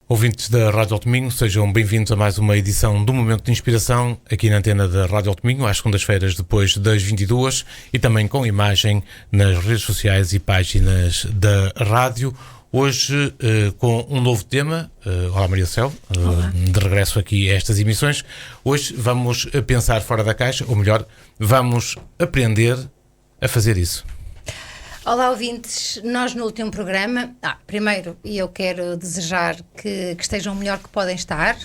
Ouvintes da Rádio Alto Minho, sejam bem-vindos a mais uma edição do Momento de Inspiração, aqui na antena da Rádio Alto Minho, às segundas-feiras depois das 22 e também com imagem nas redes sociais e páginas da rádio. Hoje com um novo tema. Olá Maria Céu, de regresso aqui a estas emissões. Hoje vamos pensar fora da caixa, ou melhor, vamos aprender a fazer isso. Olá ouvintes, nós no último programa, primeiro eu quero desejar que estejam o melhor que podem estar.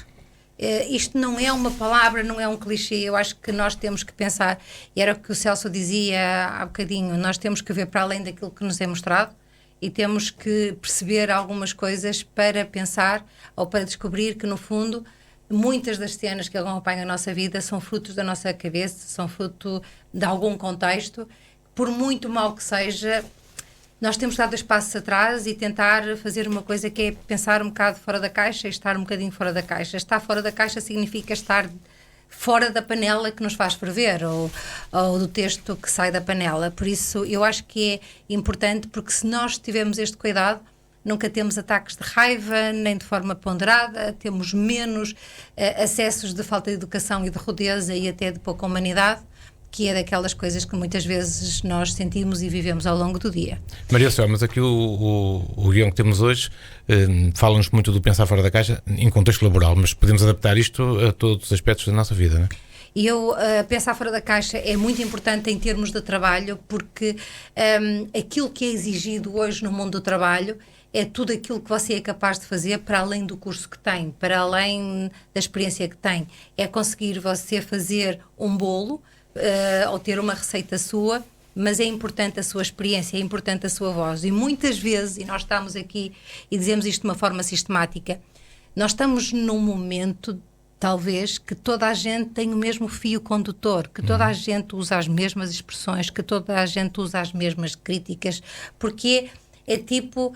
Isto não é uma palavra, não é um clichê, eu acho que nós temos que pensar, e era o que o Celso dizia há bocadinho, nós temos que ver para além daquilo que nos é mostrado e temos que perceber algumas coisas para pensar ou para descobrir que no fundo muitas das cenas que acompanham a nossa vida são frutos da nossa cabeça, são fruto de algum contexto. Por muito mal que seja, nós temos de dar 2 passos atrás e tentar fazer uma coisa que é pensar um bocado fora da caixa e estar um bocadinho fora da caixa. Estar fora da caixa significa estar fora da panela que nos faz ferver ou do texto que sai da panela. Por isso, eu acho que é importante, porque se nós tivermos este cuidado, nunca temos ataques de raiva, nem de forma ponderada, temos menos acessos de falta de educação e de rudeza e até de pouca humanidade, que é daquelas coisas que muitas vezes nós sentimos e vivemos ao longo do dia. Maria Céu, mas aqui o guião que temos hoje fala-nos muito do pensar fora da caixa em contexto laboral, mas podemos adaptar isto a todos os aspectos da nossa vida, não é? E pensar fora da caixa é muito importante em termos de trabalho, porque aquilo que é exigido hoje no mundo do trabalho é tudo aquilo que você é capaz de fazer para além do curso que tem, para além da experiência que tem. É conseguir você fazer um bolo, ou ter uma receita sua, mas é importante a sua experiência, é importante a sua voz. E muitas vezes, e nós estamos aqui e dizemos isto de uma forma sistemática, nós estamos num momento, talvez, que toda a gente tem o mesmo fio condutor, que toda a gente usa as mesmas expressões, que toda a gente usa as mesmas críticas, porque é tipo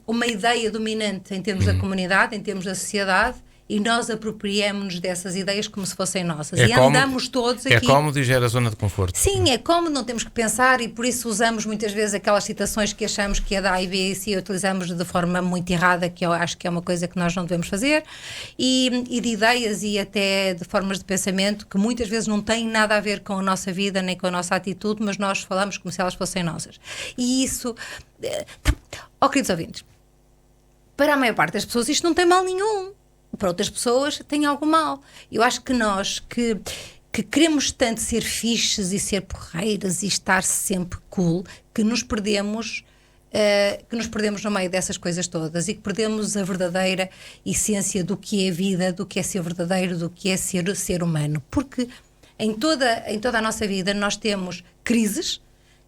uma ideia dominante em termos da comunidade, em termos da sociedade, e nós apropriamos-nos dessas ideias como se fossem nossas. Andamos todos aqui. É cómodo e gera zona de conforto. Sim, é cómodo, não temos que pensar, e por isso usamos muitas vezes aquelas citações que achamos que é da A e B e C, utilizamos de forma muito errada, que eu acho que é uma coisa que nós não devemos fazer, e de ideias e até de formas de pensamento que muitas vezes não têm nada a ver com a nossa vida nem com a nossa atitude, mas nós falamos como se elas fossem nossas. E isso... queridos ouvintes, para a maior parte das pessoas isto não tem mal nenhum. Para outras pessoas tem algo mal. Eu acho que nós que queremos tanto ser fixes e ser porreiras e estar sempre cool, que nos perdemos no meio dessas coisas todas e que perdemos a verdadeira essência do que é vida, do que é ser verdadeiro, do que é ser humano. Porque em toda a nossa vida nós temos crises,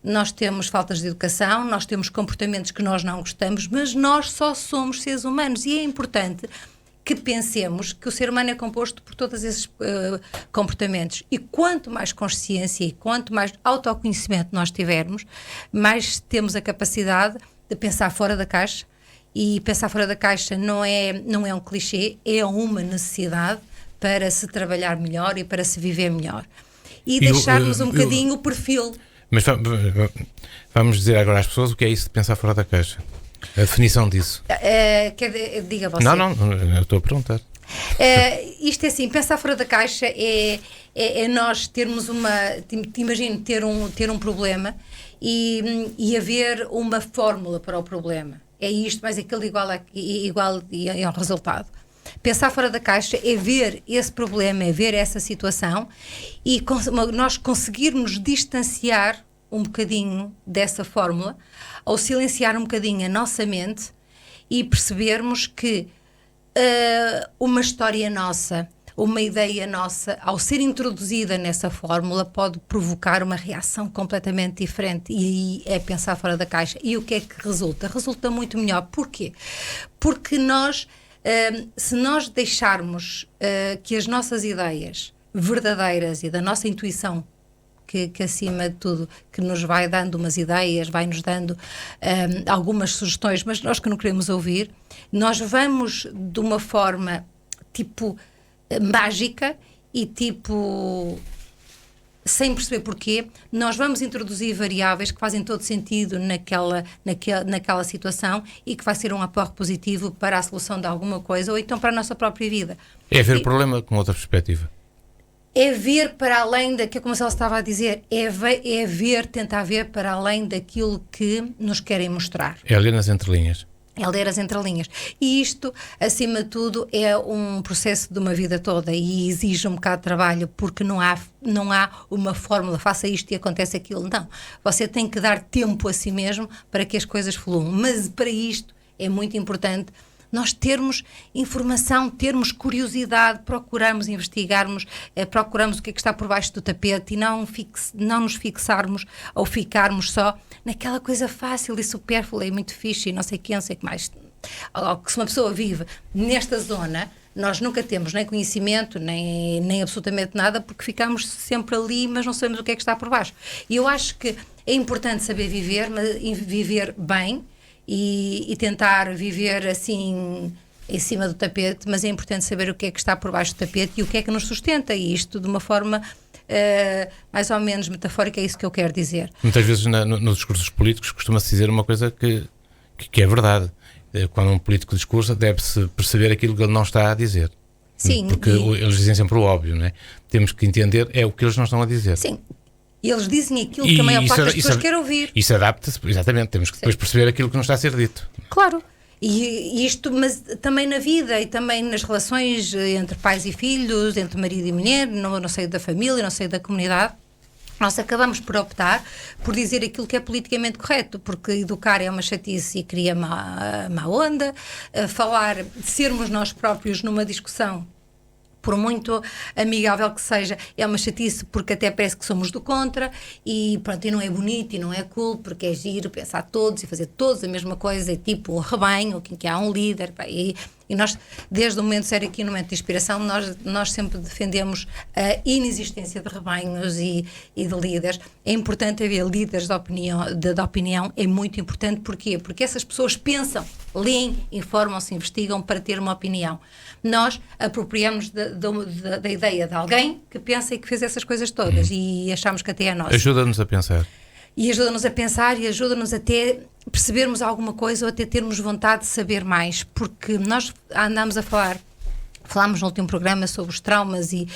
nós temos faltas de educação, nós temos comportamentos que nós não gostamos, mas nós só somos seres humanos e é importante que pensemos que o ser humano é composto por todos esses comportamentos. E quanto mais consciência e quanto mais autoconhecimento nós tivermos, mais temos a capacidade de pensar fora da caixa. E pensar fora da caixa não é um clichê, é uma necessidade para se trabalhar melhor e para se viver melhor. E deixarmos um bocadinho o perfil. Mas vamos dizer agora às pessoas o que é isso de pensar fora da caixa. A definição disso. Diga você. Não, eu estou a perguntar. Isto é assim, pensar fora da caixa é nós termos imagino ter um problema e haver uma fórmula para o problema. É isto, mas aquilo igual e é um resultado. Pensar fora da caixa é ver esse problema, é ver essa situação e nós conseguirmos distanciar um bocadinho dessa fórmula, ou silenciar um bocadinho a nossa mente e percebermos que uma história nossa, uma ideia nossa, ao ser introduzida nessa fórmula, pode provocar uma reação completamente diferente. E aí é pensar fora da caixa. E o que é que resulta? Resulta muito melhor. Porquê? Porque nós, se nós deixarmos que as nossas ideias verdadeiras e da nossa intuição, que acima de tudo, que nos vai dando umas ideias, vai-nos dando algumas sugestões, mas nós que não queremos ouvir, nós vamos de uma forma tipo mágica e tipo sem perceber porquê, nós vamos introduzir variáveis que fazem todo sentido naquela situação e que vai ser um aporte positivo para a solução de alguma coisa ou então para a nossa própria vida. É ver o problema com outra perspectiva. É ver para além daquilo, como a Celso estava a dizer, tentar ver para além daquilo que nos querem mostrar. É ler nas entrelinhas. É ler as entrelinhas. E isto, acima de tudo, é um processo de uma vida toda e exige um bocado de trabalho, porque não há uma fórmula, faça isto e acontece aquilo. Não. Você tem que dar tempo a si mesmo para que as coisas fluam. Mas para isto é muito importante nós termos informação, termos curiosidade, procurarmos investigarmos, procuramos o que é que está por baixo do tapete e não nos fixarmos ou ficarmos só naquela coisa fácil e supérflua e muito fixe e não sei quem, não sei o que mais. Se uma pessoa vive nesta zona, nós nunca temos nem conhecimento, nem absolutamente nada, porque ficamos sempre ali, mas não sabemos o que é que está por baixo. E eu acho que é importante saber viver, mas viver bem, e tentar viver assim em cima do tapete, mas é importante saber o que é que está por baixo do tapete e o que é que nos sustenta, e isto de uma forma mais ou menos metafórica é isso que eu quero dizer. Muitas vezes nos discursos políticos costuma-se dizer uma coisa que é verdade. Quando um político discursa, deve-se perceber aquilo que ele não está a dizer. Sim. Porque eles dizem sempre o óbvio, não é? Temos que entender o que eles não estão a dizer. Sim. E eles dizem aquilo que a maior parte das pessoas quer ouvir. Isso adapta-se, exatamente. Temos que depois perceber aquilo que não está a ser dito. Claro. E isto, mas também na vida e também nas relações entre pais e filhos, entre marido e mulher, no seio da família, no seio da comunidade, nós acabamos por optar por dizer aquilo que é politicamente correto, porque educar é uma chatice e cria má onda, falar, sermos nós próprios numa discussão, por muito amigável que seja, é uma chatice porque até parece que somos do contra e pronto, e não é bonito e não é cool, porque é giro pensar todos e fazer todos a mesma coisa, é tipo um rebanho, que há um líder, e nós, desde o momento zero aqui no momento de inspiração, nós sempre defendemos a inexistência de rebanhos e de líderes. É importante haver líderes de opinião, é muito importante. Porquê? Porque essas pessoas pensam, leem, informam-se, investigam para ter uma opinião. Nós apropriamos da ideia de alguém que pensa e que fez essas coisas todas e achamos que até é nossa. Ajuda-nos a pensar. E ajuda-nos a pensar e ajuda-nos até percebermos alguma coisa ou até termos vontade de saber mais, porque nós andamos a falámos no último programa sobre os traumas e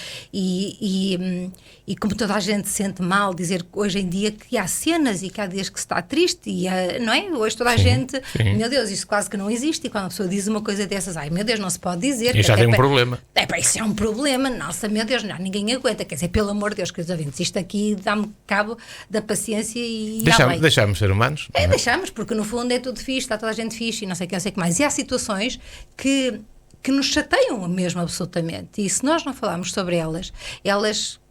como toda a gente se sente mal, dizer que hoje em dia que há cenas e que há dias que se está triste e não é? Hoje toda a gente, meu Deus, isso quase que não existe, e quando a pessoa diz uma coisa dessas, ai meu Deus, não se pode dizer. E já tem um problema. Isso é um problema, nossa, meu Deus, ninguém aguenta, quer dizer, pelo amor de Deus, queridos ouvintes, isto aqui dá-me cabo da paciência e deixamos ser humanos. Deixamos, porque no fundo é tudo fixe, está toda a gente fixe e não sei o que mais. E há situações que nos chateiam mesmo absolutamente, e se nós não falarmos sobre elas,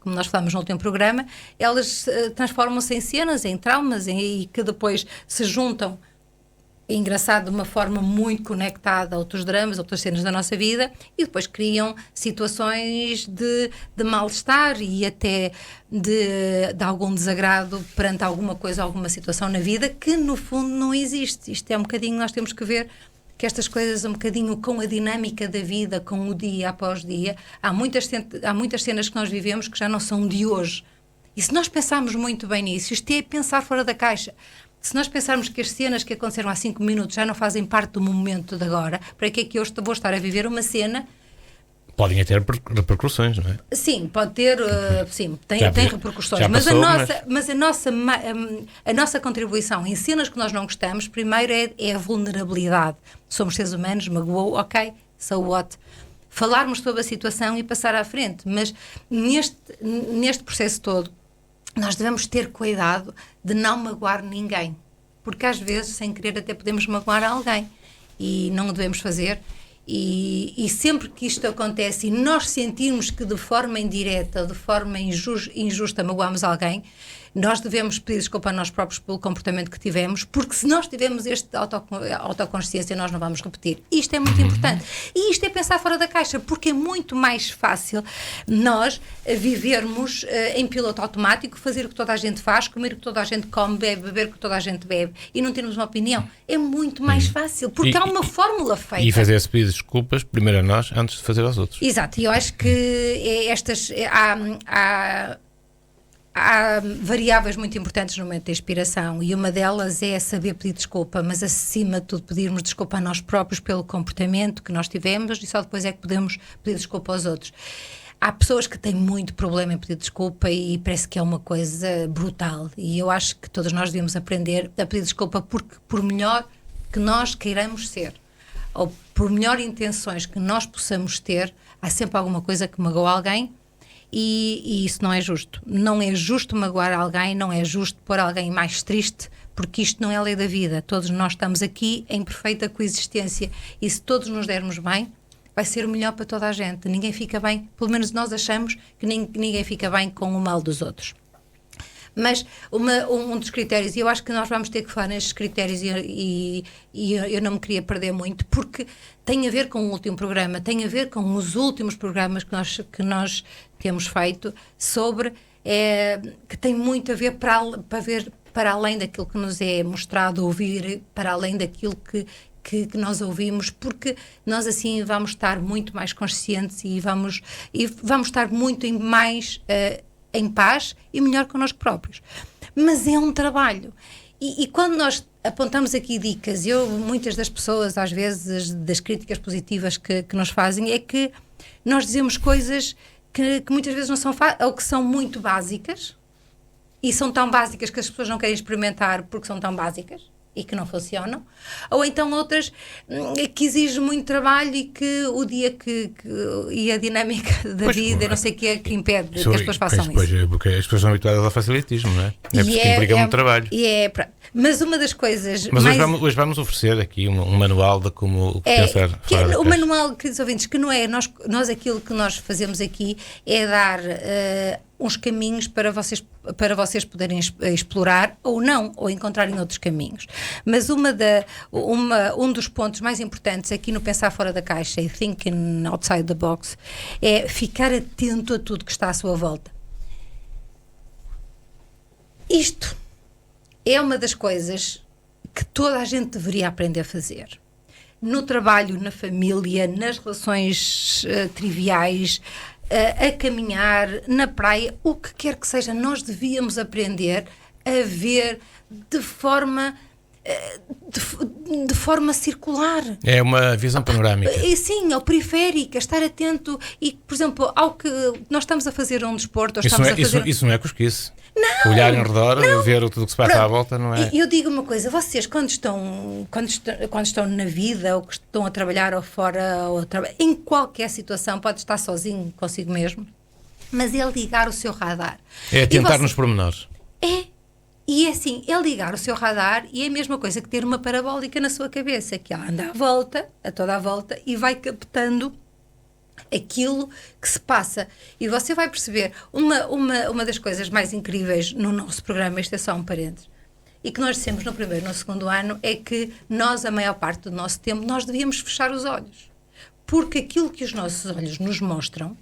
como nós falámos no último programa, elas transformam-se em cenas, em traumas, e que depois se juntam, é engraçado, de uma forma muito conectada a outros dramas, outras cenas da nossa vida, e depois criam situações de mal-estar e até de algum desagrado perante alguma coisa, alguma situação na vida que no fundo não existe. Isto é um bocadinho, nós temos que ver que estas coisas um bocadinho com a dinâmica da vida, com o dia após dia, há muitas cenas que nós vivemos que já não são de hoje. E se nós pensarmos muito bem nisso, isto é pensar fora da caixa. Se nós pensarmos que as cenas que aconteceram há 5 minutos já não fazem parte do momento de agora, para que é que eu vou estar a viver uma cena? Podem ter repercussões, não é? Sim, pode ter, sim, tem repercussões, mas a nossa contribuição em cenas que nós não gostamos, primeiro é a vulnerabilidade. Somos seres humanos, magoou, ok, so what? Falarmos sobre a situação e passar à frente, mas neste processo todo, nós devemos ter cuidado de não magoar ninguém, porque às vezes, sem querer, até podemos magoar alguém, e não o devemos fazer. E sempre que isto acontece e nós sentirmos que de forma indireta, de forma injusta magoamos alguém, nós devemos pedir desculpa a nós próprios pelo comportamento que tivemos, porque se nós tivermos esta autoconsciência, nós não vamos repetir. Isto é muito importante. E isto é pensar fora da caixa, porque é muito mais fácil nós vivermos em piloto automático, fazer o que toda a gente faz, comer o que toda a gente come, beber o que toda a gente bebe e não termos uma opinião. É muito mais fácil, porque há uma fórmula feita. E fazer-se pedir desculpas primeiro a nós, antes de fazer aos outros. Exato, e eu acho que há variáveis muito importantes no momento da inspiração e uma delas é saber pedir desculpa, mas acima de tudo pedirmos desculpa a nós próprios pelo comportamento que nós tivemos e só depois é que podemos pedir desculpa aos outros. Há pessoas que têm muito problema em pedir desculpa e parece que é uma coisa brutal e eu acho que todos nós devíamos aprender a pedir desculpa porque por melhor que nós queiramos ser ou por melhor intenções que nós possamos ter, há sempre alguma coisa que magoa alguém. E isso não é justo. Não é justo magoar alguém, não é justo pôr alguém mais triste, porque isto não é a lei da vida. Todos nós estamos aqui em perfeita coexistência e se todos nos dermos bem, vai ser o melhor para toda a gente. Ninguém fica bem, pelo menos nós achamos que ninguém fica bem com o mal dos outros. Mas um dos critérios, e eu acho que nós vamos ter que falar nestes critérios e eu não me queria perder muito, porque tem a ver com o último programa, tem a ver com os últimos programas que nós temos feito sobre, que tem muito a ver para além daquilo que nos é mostrado, ouvir, para além daquilo que nós ouvimos, porque nós assim vamos estar muito mais conscientes e vamos estar muito mais em paz e melhor connosco próprios. Mas é um trabalho. E quando nós apontamos aqui dicas, muitas das pessoas, às vezes, das críticas positivas que nos fazem, é que nós dizemos coisas que muitas vezes não são ou que são muito básicas e são tão básicas que as pessoas não querem experimentar porque são tão básicas e que não funcionam, ou então outras que exigem muito trabalho e que o dia e a dinâmica da vida, eu não sei o que é que impede que as pessoas façam isso. Porque as pessoas são habituadas ao facilitismo, não é? É porque implica muito trabalho. Mas uma das coisas... Mas hoje vamos oferecer aqui um manual de como pensar fora da caixa. Manual, queridos ouvintes, que não é... Nós aquilo que nós fazemos aqui é dar uns caminhos para vocês poderem explorar ou não, ou encontrarem outros caminhos. Mas um dos pontos mais importantes aqui no Pensar Fora da Caixa e Thinking Outside the Box é ficar atento a tudo que está à sua volta. Isto é uma das coisas que toda a gente deveria aprender a fazer. No trabalho, na família, nas relações triviais, a caminhar, na praia, o que quer que seja, nós devíamos aprender a ver de forma circular. É uma visão panorâmica. Sim, ou periférica, estar atento e, por exemplo, ao que nós estamos a fazer um desporto, isso não é cosquice. Não, olhar em redor, ver tudo o que se passa à volta, não é? Eu digo uma coisa, vocês quando estão na vida ou que estão a trabalhar ou fora, em qualquer situação, pode estar sozinho consigo mesmo, mas é ligar o seu radar. É tentar nos pormenores. E é assim, é ligar o seu radar e é a mesma coisa que ter uma parabólica na sua cabeça, que ela anda a toda a volta e vai captando aquilo que se passa. E você vai perceber, uma das coisas mais incríveis no nosso programa, isto é só um parênteses, e que nós dissemos no primeiro e no segundo ano, é que nós, a maior parte do nosso tempo, nós devíamos fechar os olhos. Porque aquilo que os nossos olhos nos mostram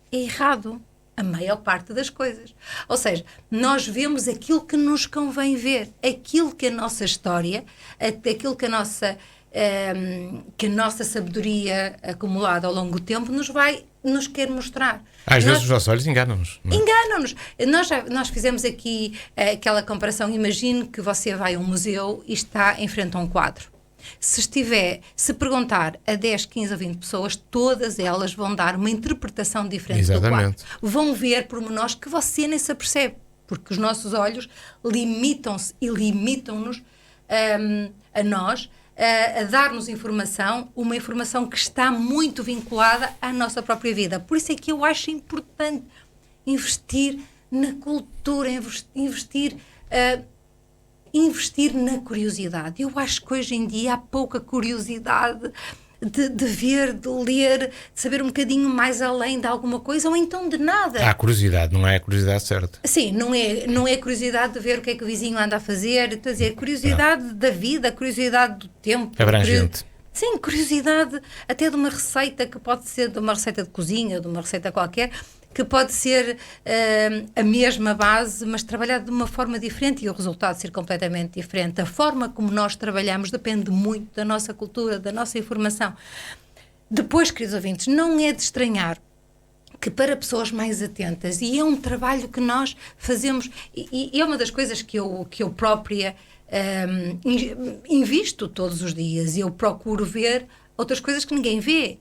é errado. A maior parte das coisas. Ou seja, nós vemos aquilo que nos convém ver, aquilo que a nossa história, aquilo que a nossa sabedoria acumulada ao longo do tempo nos quer mostrar. Às vezes os nossos olhos enganam-nos. Enganam-nos. Nós fizemos aqui aquela comparação. Imagine que você vai a um museu e está em frente a um quadro. Se perguntar a 10, 15 ou 20 pessoas, todas elas vão dar uma interpretação diferente do quadro. Vão ver pormenores que você nem se apercebe, porque os nossos olhos limitam-se e limitam-nos a nós a dar-nos uma informação que está muito vinculada à nossa própria vida. Por isso é que eu acho importante investir na cultura, investir na curiosidade. Eu acho que hoje em dia há pouca curiosidade de ver, de ler, de saber um bocadinho mais além de alguma coisa ou então de nada. Há curiosidade, não é a curiosidade certa. Sim, não é a curiosidade de ver o que é que o vizinho anda a fazer, estou a dizer, curiosidade da vida, curiosidade do tempo. Abrangente. Sim, curiosidade até de uma receita que pode ser de uma receita de cozinha, de uma receita qualquer, que pode ser a mesma base, mas trabalhada de uma forma diferente e o resultado ser completamente diferente. A forma como nós trabalhamos depende muito da nossa cultura, da nossa informação. Depois, queridos ouvintes, não é de estranhar que para pessoas mais atentas, e é um trabalho que nós fazemos, e é uma das coisas que eu própria invisto todos os dias, e eu procuro ver outras coisas que ninguém vê,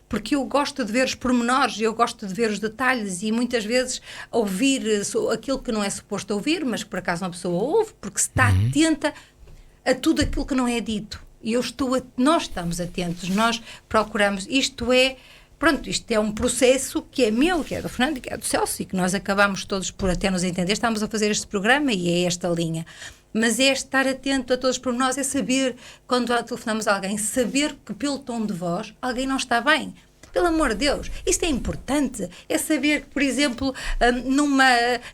porque eu gosto de ver os pormenores, eu gosto de ver os detalhes, e muitas vezes ouvir aquilo que não é suposto ouvir, mas que por acaso uma pessoa ouve, porque se está atenta a tudo aquilo que não é dito. E nós estamos atentos, nós procuramos, isto é um processo que é meu, que é do Fernando, que é do Celso, e que nós acabamos todos por até nos entender. Estamos a fazer este programa e é esta linha. Mas é estar atento a todos os pormenores, é saber, quando telefonamos a alguém, saber que pelo tom de voz alguém não está bem. Pelo amor de Deus, isto é importante. É saber que, por exemplo,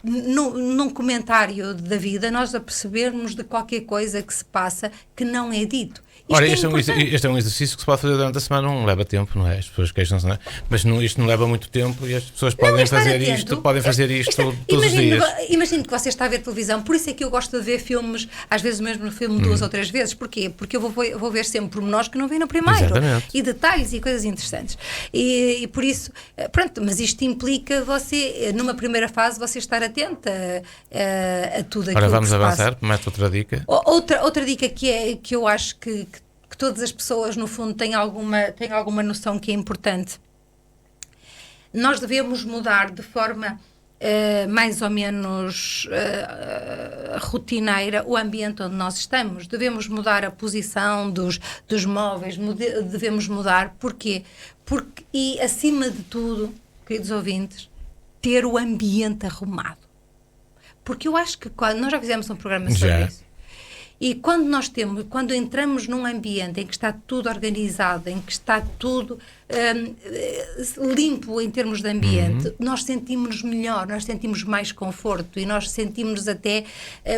num comentário da vida, nós apercebermos de qualquer coisa que se passa que não é dito. Ora, este é um exercício que se pode fazer durante a semana, não leva tempo, não é? As pessoas queixam-se, não é? Mas isto não leva muito tempo e as pessoas podem fazer isto todos os dias. Imagino que você está a ver televisão, por isso é que eu gosto de ver filmes, às vezes o mesmo filme 2 ou 3 vezes. Porquê? Porque eu vou ver sempre pormenores que não vi no primeiro. Exatamente. E detalhes e coisas interessantes. E por isso, pronto, mas isto implica você, numa primeira fase, você estar atenta a tudo aquilo que se passa. Ora, vamos avançar, mais outra dica. Outra dica que eu acho que todas as pessoas, no fundo, têm alguma noção que é importante. Nós devemos mudar de forma mais ou menos rotineira o ambiente onde nós estamos. Devemos mudar a posição dos móveis, devemos mudar. Porquê? E, acima de tudo, queridos ouvintes, ter o ambiente arrumado. Porque eu acho que nós já fizemos um programa sobre isso. E quando entramos num ambiente em que está tudo organizado, em que está tudo limpo em termos de ambiente, nós sentimos-nos melhor, nós sentimos mais conforto e nós sentimos-nos até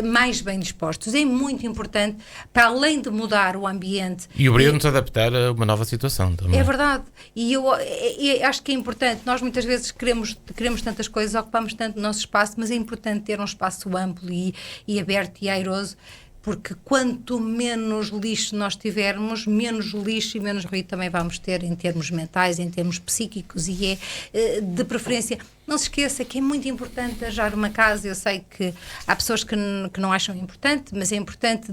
mais bem dispostos. É muito importante, para além de mudar o ambiente... E obriga-nos a adaptar a uma nova situação também. É verdade. E eu acho que é importante. Nós muitas vezes queremos tantas coisas, ocupamos tanto o nosso espaço, mas é importante ter um espaço amplo e aberto e airoso, porque quanto menos lixo nós tivermos, menos lixo e menos ruído também vamos ter em termos mentais, em termos psíquicos, e de preferência, não se esqueça que é muito importante arranjar uma casa. Eu sei que há pessoas que não acham importante, mas é importante.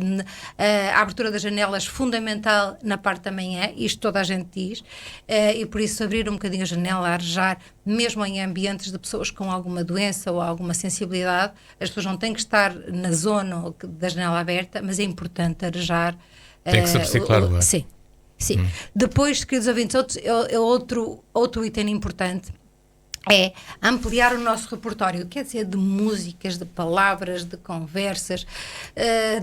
A abertura das janelas, fundamental na parte da manhã, isto toda a gente diz, e por isso abrir um bocadinho a janela, arejar, mesmo em ambientes de pessoas com alguma doença ou alguma sensibilidade, as pessoas não têm que estar na zona da janela aberta, mas é importante arejar. Tem que se reciclar o ar. Sim. Depois, queridos ouvintes, outro item importante é ampliar o nosso repertório, quer dizer, de músicas, de palavras, de conversas,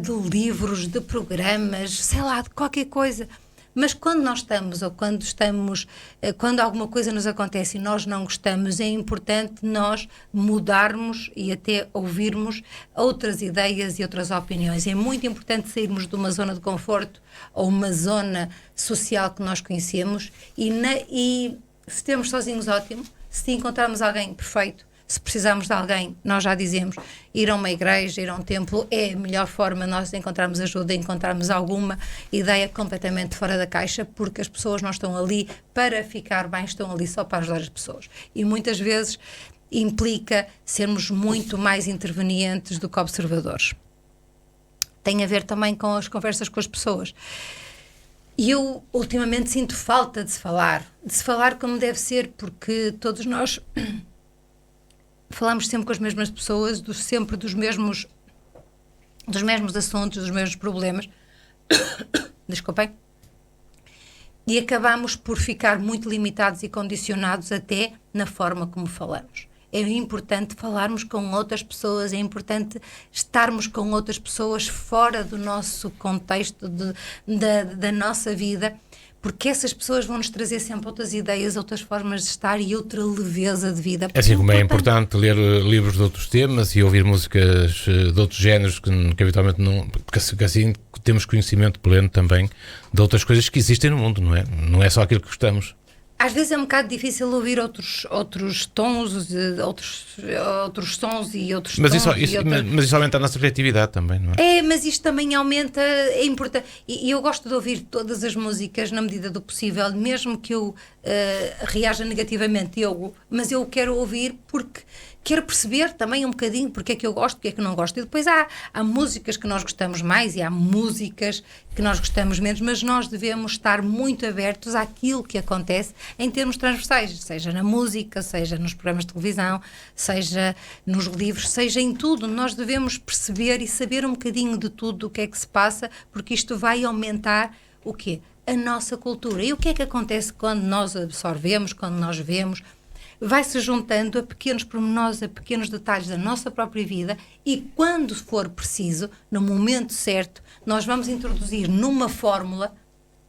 de livros, de programas, sei lá, de qualquer coisa. Mas quando nós estamos, ou quando alguma coisa nos acontece e nós não gostamos, é importante nós mudarmos e até ouvirmos outras ideias e outras opiniões. É muito importante sairmos de uma zona de conforto ou uma zona social que nós conhecemos e se estamos sozinhos, ótimo. Se encontrarmos alguém, perfeito. Se precisarmos de alguém, nós já dizemos, ir a uma igreja, ir a um templo, é a melhor forma de nós encontrarmos ajuda, encontrarmos alguma ideia completamente fora da caixa, porque as pessoas não estão ali para ficar bem, estão ali só para ajudar as pessoas. E muitas vezes implica sermos muito mais intervenientes do que observadores. Tem a ver também com as conversas com as pessoas. E eu, ultimamente, sinto falta de se falar como deve ser, porque todos nós falamos sempre com as mesmas pessoas, sempre dos mesmos assuntos, dos mesmos problemas. Desculpem. E acabamos por ficar muito limitados e condicionados até na forma como falamos. É importante falarmos com outras pessoas, é importante estarmos com outras pessoas fora do nosso contexto, da nossa vida, porque essas pessoas vão nos trazer sempre outras ideias, outras formas de estar e outra leveza de vida. Assim como é importante ler livros de outros temas e ouvir músicas de outros géneros que habitualmente não... Porque assim temos conhecimento pleno também de outras coisas que existem no mundo, não é? Não é só aquilo que gostamos. Às vezes é um bocado difícil ouvir outros tons, outros sons e outros Mas tons. mas isso aumenta a nossa criatividade também, não é? Mas isto também aumenta, é importante. E eu gosto de ouvir todas as músicas na medida do possível, mesmo que eu reaja negativamente, mas eu quero ouvir porque quero perceber também um bocadinho porque é que eu gosto, porque é que não gosto. E depois há músicas que nós gostamos mais e há músicas que nós gostamos menos, mas nós devemos estar muito abertos àquilo que acontece em termos transversais, seja na música, seja nos programas de televisão, seja nos livros, seja em tudo. Nós devemos perceber e saber um bocadinho de tudo o que é que se passa, porque isto vai aumentar o quê? A nossa cultura. E o que é que acontece quando nós absorvemos, quando nós vemos? Vai-se juntando a pequenos pormenores, a pequenos detalhes da nossa própria vida e, quando for preciso, no momento certo, nós vamos introduzir numa fórmula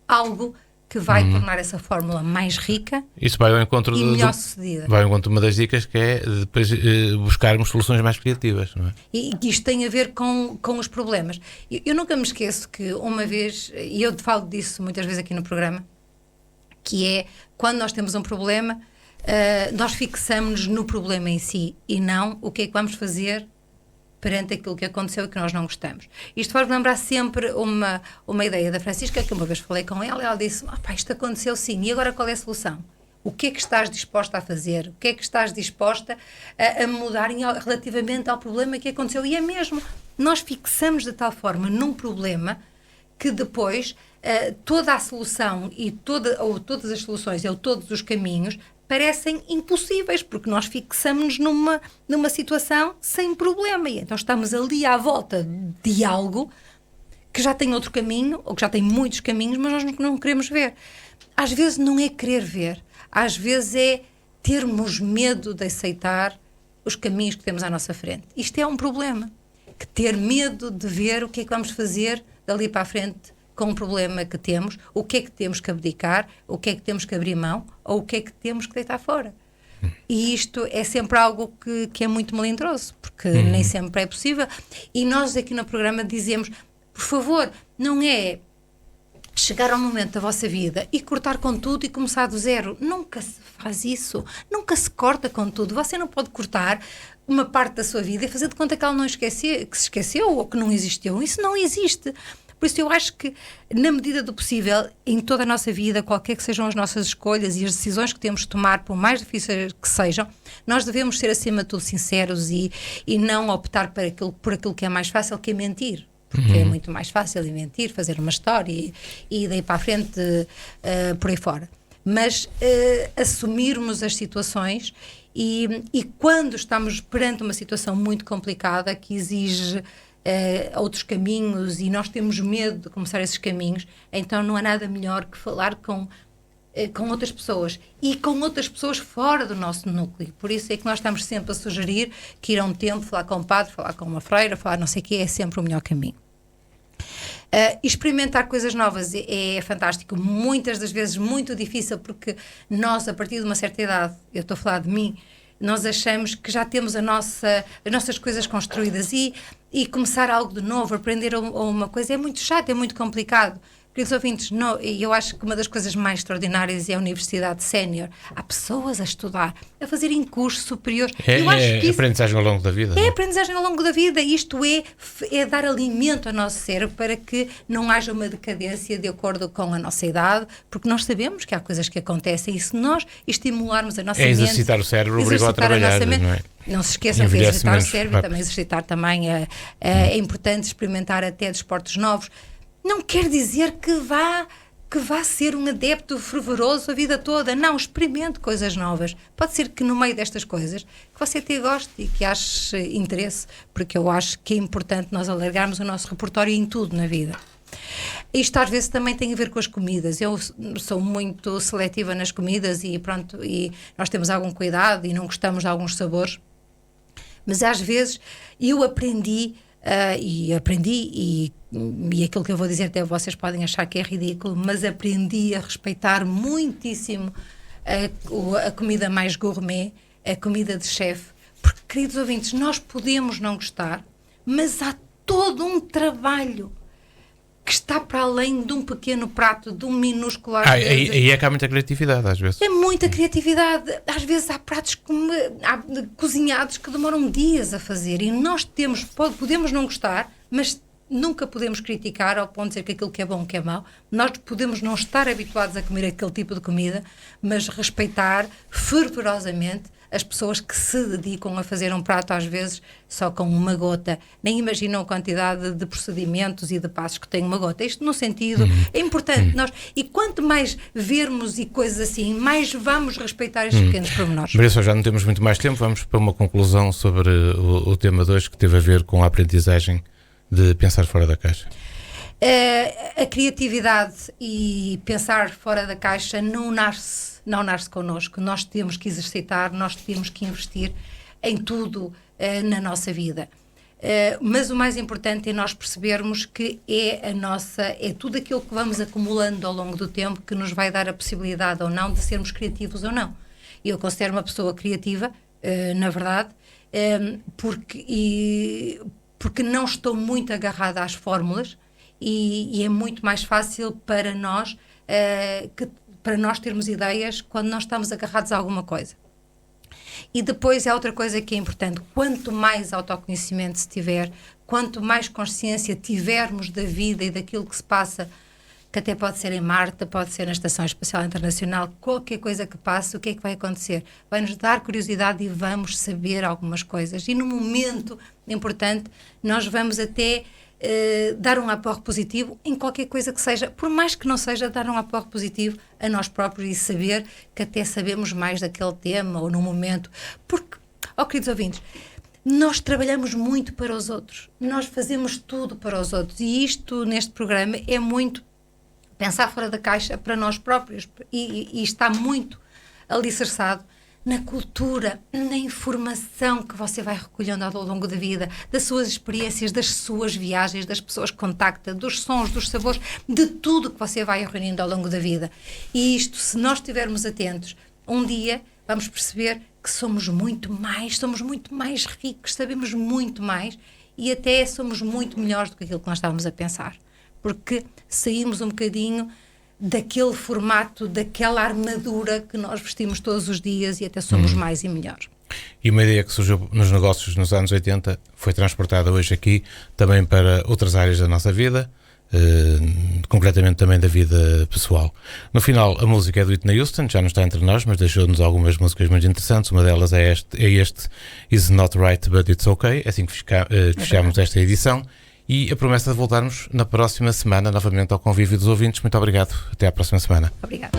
algo que vai tornar essa fórmula mais rica. Isso vai ao encontro e melhor sucedida. Vai ao encontro de uma das dicas, que é depois buscarmos soluções mais criativas, não é? E isto tem a ver com os problemas. Eu nunca me esqueço que uma vez, e eu falo disso muitas vezes aqui no programa, que é quando nós temos um problema, nós fixamos-nos no problema em si e não o que é que vamos fazer perante aquilo que aconteceu e que nós não gostamos. Isto faz-me lembrar sempre uma ideia da Francisca, que uma vez falei com ela, e ela disse: isto aconteceu sim, e agora qual é a solução? O que é que estás disposta a fazer? O que é que estás disposta a mudar relativamente ao problema que aconteceu? E é mesmo, nós fixamos de tal forma num problema que depois toda a solução ou todas as soluções ou todos os caminhos parecem impossíveis, porque nós fixamos numa situação sem problema. E então estamos ali à volta de algo que já tem outro caminho, ou que já tem muitos caminhos, mas nós não queremos ver. Às vezes não é querer ver, às vezes é termos medo de aceitar os caminhos que temos à nossa frente. Isto é um problema, que ter medo de ver o que é que vamos fazer dali para a frente com o problema que temos, o que é que temos que abdicar, o que é que temos que abrir mão, ou o que é que temos que deitar fora. E isto é sempre algo que é muito melindroso, porque nem sempre é possível. E nós aqui no programa dizemos, por favor, não é chegar ao momento da vossa vida e cortar com tudo e começar do zero. Nunca se faz isso. Nunca se corta com tudo. Você não pode cortar uma parte da sua vida e fazer de conta que ela não que se esqueceu ou que não existiu. Isso não existe. Por isso eu acho que, na medida do possível, em toda a nossa vida, qualquer que sejam as nossas escolhas e as decisões que temos de tomar, por mais difíceis que sejam, nós devemos ser, acima de tudo, sinceros e não optar por aquilo que é mais fácil, que é mentir. Porque é muito mais fácil mentir, fazer uma história e daí para a frente, por aí fora. Mas assumirmos as situações e quando estamos perante uma situação muito complicada, que exige outros caminhos e nós temos medo de começar esses caminhos, então não há nada melhor que falar com outras pessoas e com outras pessoas fora do nosso núcleo. Por isso é que nós estamos sempre a sugerir que ir a um templo, falar com um padre, falar com uma freira, falar não sei o que, é sempre o melhor caminho. Experimentar coisas novas é fantástico, muitas das vezes muito difícil, porque nós, a partir de uma certa idade, eu estou a falar de mim, nós achamos que já temos as nossas coisas construídas e começar algo de novo, aprender uma coisa é muito chato, é muito complicado. Queridos ouvintes, eu acho que uma das coisas mais extraordinárias é a Universidade Sénior. Há pessoas a estudar, a fazerem cursos superiores. É aprendizagem ao longo da vida. É aprendizagem ao longo da vida. Isto é dar alimento ao nosso cérebro para que não haja uma decadência de acordo com a nossa idade, porque nós sabemos que há coisas que acontecem e se nós estimularmos a nossa mente... exercitar o cérebro, obrigou a trabalhar, não é? Não se esqueçam de exercitar o cérebro e também exercitar também. É importante experimentar até desportos novos. Não quer dizer que vá ser um adepto fervoroso a vida toda. Não, experimente coisas novas. Pode ser que no meio destas coisas que você até goste e que ache interesse, porque eu acho que é importante nós alargarmos o nosso repertório em tudo na vida. Isto às vezes também tem a ver com as comidas. Eu sou muito seletiva nas comidas e pronto, e nós temos algum cuidado e não gostamos de alguns sabores, mas às vezes eu aprendi e aquilo que eu vou dizer até vocês podem achar que é ridículo, mas aprendi a respeitar muitíssimo a comida mais gourmet, a comida de chefe, porque, queridos ouvintes, nós podemos não gostar, mas há todo um trabalho que está para além de um pequeno prato, de um minúsculo aí é que há muita criatividade às vezes. É muita criatividade. Às vezes há pratos cozinhados que demoram dias a fazer e nós podemos não gostar, mas nunca podemos criticar ao ponto de dizer que aquilo que é bom, que é mau. Nós podemos não estar habituados a comer aquele tipo de comida, mas respeitar fervorosamente as pessoas que se dedicam a fazer um prato, às vezes, só com uma gota. Nem imaginam a quantidade de procedimentos e de passos que tem uma gota. Isto no sentido, é importante. E quanto mais vermos e coisas assim, mais vamos respeitar estes pequenos pormenores. Maria, já não temos muito mais tempo, vamos para uma conclusão sobre o tema 2, que teve a ver com a aprendizagem de pensar fora da caixa. A criatividade e pensar fora da caixa não nasce connosco. Nós temos que exercitar, nós temos que investir em tudo na nossa vida. Mas o mais importante é nós percebermos que é tudo aquilo que vamos acumulando ao longo do tempo que nos vai dar a possibilidade ou não de sermos criativos ou não. Eu considero uma pessoa criativa, na verdade, porque não estou muito agarrada às fórmulas e é muito mais fácil para nós termos ideias quando nós estamos agarrados a alguma coisa. E depois é outra coisa que é importante: quanto mais autoconhecimento se tiver, quanto mais consciência tivermos da vida e daquilo que se passa, que até pode ser em Marte, pode ser na Estação Espacial Internacional, qualquer coisa que passe, o que é que vai acontecer? Vai-nos dar curiosidade e vamos saber algumas coisas. E no momento importante, nós vamos até dar um aporte positivo em qualquer coisa que seja, por mais que não seja dar um aporte positivo a nós próprios e saber que até sabemos mais daquele tema ou no momento. Porque, queridos ouvintes, nós trabalhamos muito para os outros, nós fazemos tudo para os outros e isto neste programa é muito pensar fora da caixa para nós próprios e está muito alicerçado na cultura, na informação que você vai recolhendo ao longo da vida, das suas experiências, das suas viagens, das pessoas que contacta, dos sons, dos sabores, de tudo que você vai reunindo ao longo da vida. E isto, se nós estivermos atentos, um dia vamos perceber que somos muito mais ricos, sabemos muito mais e até somos muito melhores do que aquilo que nós estávamos a pensar. Porque saímos um bocadinho daquele formato, daquela armadura que nós vestimos todos os dias e até somos mais e melhores. E uma ideia que surgiu nos negócios nos anos 80 foi transportada hoje aqui também para outras áreas da nossa vida, concretamente também da vida pessoal. No final, a música é do Whitney Houston, já não está entre nós, mas deixou-nos algumas músicas muito interessantes. Uma delas é este Is Not Right But It's Okay. É assim que fechamos esta edição. E a promessa de voltarmos na próxima semana, novamente ao convívio dos ouvintes. Muito obrigado. Até à próxima semana. Obrigada.